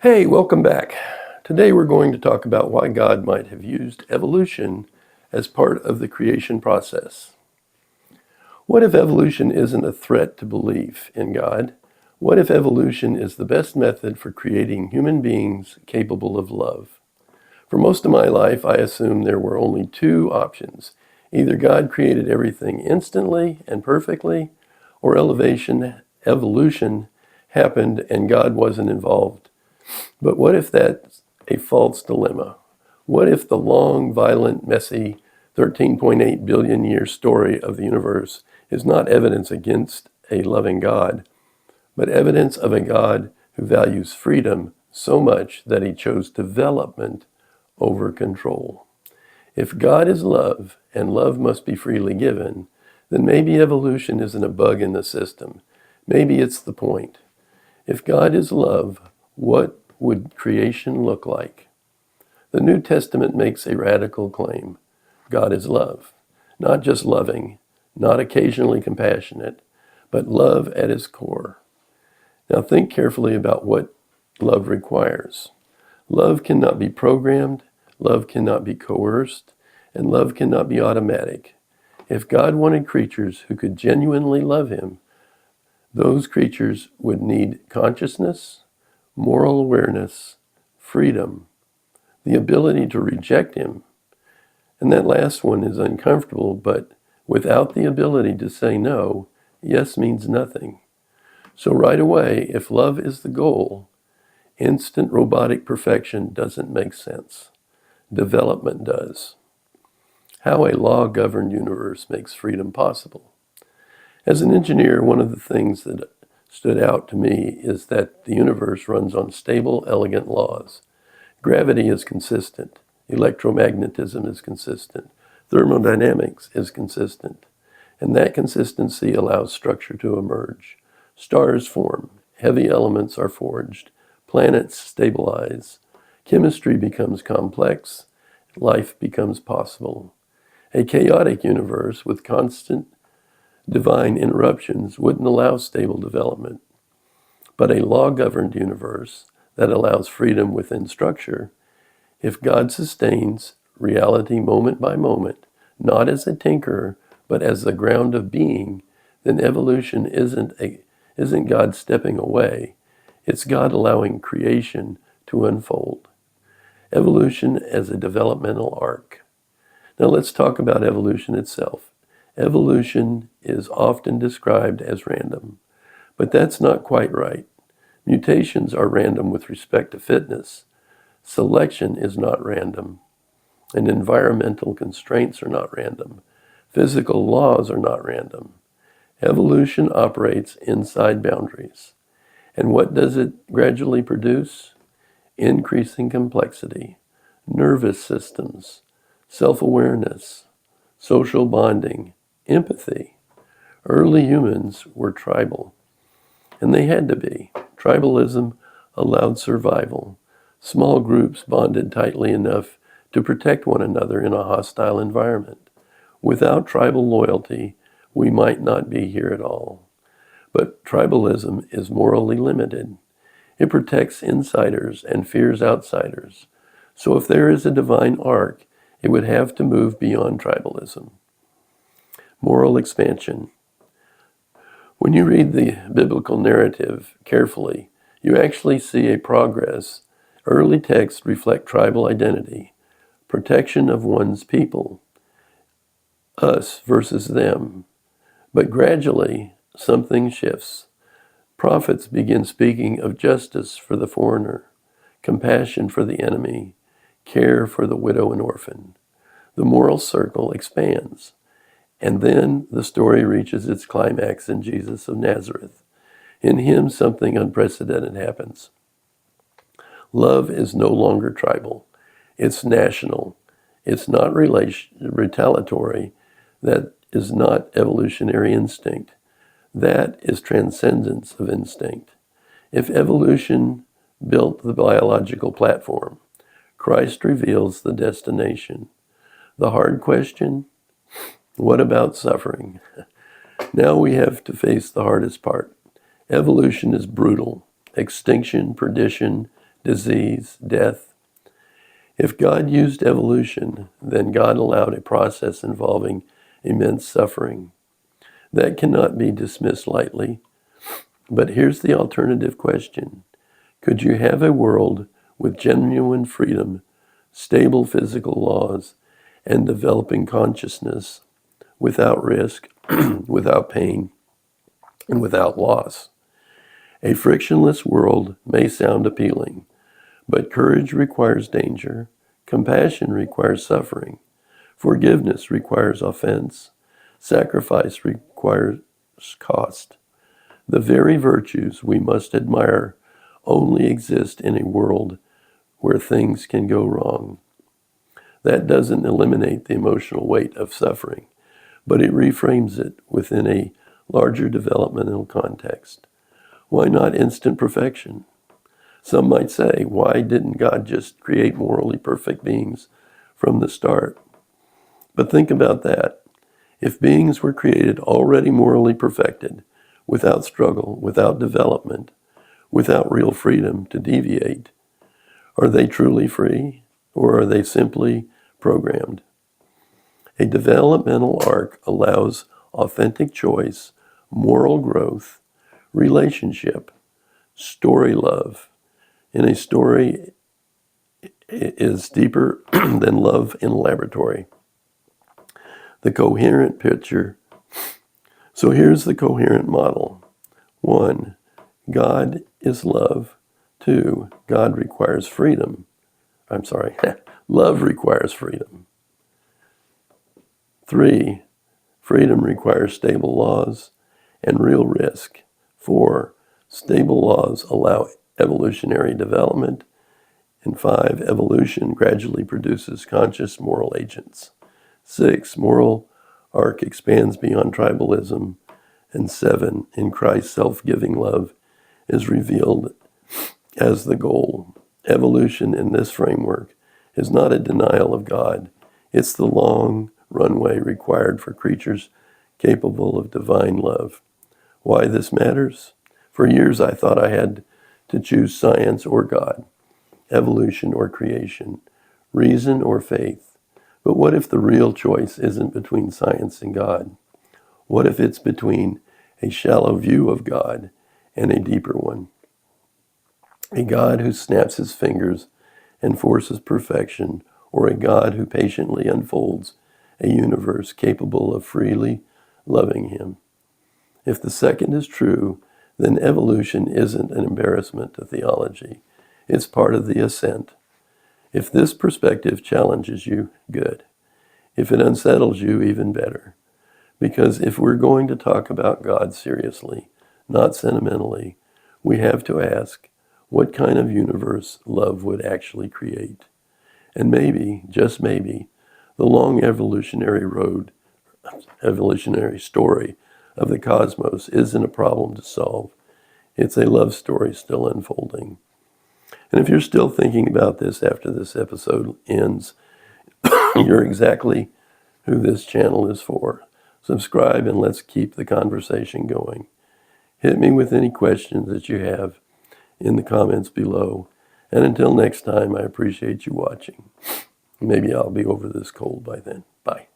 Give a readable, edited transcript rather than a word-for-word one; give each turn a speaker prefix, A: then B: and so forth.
A: Hey, welcome back. Today we're going to talk about why God might have used evolution as part of the creation process. What if evolution isn't a threat to belief in God? What if evolution is the best method for creating human beings capable of love? For most of my life, I assumed there were only two options. Either God created everything instantly and perfectly, or evolution happened and God wasn't involved. But what if that's a false dilemma? What if the long, violent, messy 13.8 billion year story of the universe is not evidence against a loving God, but evidence of a God who values freedom so much that he chose development over control? If God is love, and love must be freely given, then maybe evolution isn't a bug in the system. Maybe it's the point. If God is love, what would creation look like? The New Testament makes a radical claim. God is love. Not just loving, not occasionally compassionate, but love at its core. Now think carefully about what love requires. Love cannot be programmed, love cannot be coerced, and love cannot be automatic. If God wanted creatures who could genuinely love him, those creatures would need consciousness, moral awareness, freedom, the ability to reject him. And that last one is uncomfortable, but without the ability to say no, yes means nothing. So right away, if love is the goal, instant robotic perfection doesn't make sense. Development does. How a law-governed universe makes freedom possible. As an engineer, one of the things that stood out to me is that the universe runs on stable, elegant laws. Gravity is consistent. Electromagnetism is consistent. Thermodynamics is consistent. And that consistency allows structure to emerge. Stars form. Heavy elements are forged. Planets stabilize. Chemistry becomes complex. Life becomes possible. A chaotic universe with constant divine interruptions wouldn't allow stable development. But a law-governed universe that allows freedom within structure, if God sustains reality moment by moment, not as a tinkerer, but as the ground of being, then evolution isn't God stepping away. It's God allowing creation to unfold. Evolution as a developmental arc. Now let's talk about evolution itself. Evolution is often described as random, but that's not quite right. Mutations are random with respect to fitness. Selection is not random, and environmental constraints are not random. Physical laws are not random. Evolution operates inside boundaries. And what does it gradually produce? Increasing complexity, nervous systems, self-awareness, social bonding, empathy. Early humans were tribal, and they had to be. Tribalism allowed survival. Small groups bonded tightly enough to protect one another in a hostile environment. Without tribal loyalty, we might not be here at all. But tribalism is morally limited. It protects insiders and fears outsiders. So if there is a divine arc, it would have to move beyond tribalism. Moral expansion. When you read the biblical narrative carefully, you actually see a progress. Early texts reflect tribal identity, protection of one's people, us versus them. But gradually, something shifts. Prophets begin speaking of justice for the foreigner, compassion for the enemy, care for the widow and orphan. The moral circle expands. And then the story reaches its climax in Jesus of Nazareth. In him, something unprecedented happens. Love is no longer tribal. It's national. It's not retaliatory. That is not evolutionary instinct. That is transcendence of instinct. If evolution built the biological platform, Christ reveals the destination. The hard question, what about suffering? Now we have to face the hardest part. Evolution is brutal. Extinction, perdition, disease, death. If God used evolution, then God allowed a process involving immense suffering. That cannot be dismissed lightly. But here's the alternative question. Could you have a world with genuine freedom, stable physical laws, and developing consciousness without risk, without pain, and without loss? A frictionless world may sound appealing, but courage requires danger, compassion requires suffering, forgiveness requires offense, sacrifice requires cost. The very virtues we must admire only exist in a world where things can go wrong. That doesn't eliminate the emotional weight of suffering, but it reframes it within a larger developmental context. Why not instant perfection? Some might say, why didn't God just create morally perfect beings from the start? But think about that. If beings were created already morally perfected, without struggle, without development, without real freedom to deviate, are they truly free, or are they simply programmed? A developmental arc allows authentic choice, moral growth, relationship, story love. And a story is deeper than love in a laboratory. The coherent picture. So here's the coherent model. 1, God is love. 2, God requires freedom. Love requires freedom. 3, freedom requires stable laws and real risk. 4, stable laws allow evolutionary development. And 5, evolution gradually produces conscious moral agents. 6, moral arc expands beyond tribalism. And 7, in Christ's self-giving love is revealed as the goal. Evolution in this framework is not a denial of God. It's the long runway required for creatures capable of divine love. Why this matters? For years I thought I had to choose science or God, evolution or creation, reason or faith. But what if the real choice isn't between science and God? What if it's between a shallow view of God and a deeper one? A God who snaps his fingers and forces perfection, or a God who patiently unfolds a universe capable of freely loving him? If the second is true, then evolution isn't an embarrassment to theology. It's part of the ascent. If this perspective challenges you, good. If it unsettles you, even better. Because if we're going to talk about God seriously, not sentimentally, we have to ask, what kind of universe love would actually create? And maybe, just maybe, the long evolutionary story of the cosmos isn't a problem to solve. It's a love story still unfolding. And if you're still thinking about this after this episode ends, you're exactly who this channel is for. Subscribe and let's keep the conversation going. Hit me with any questions that you have in the comments below. And until next time, I appreciate you watching. Maybe I'll be over this cold by then. Bye.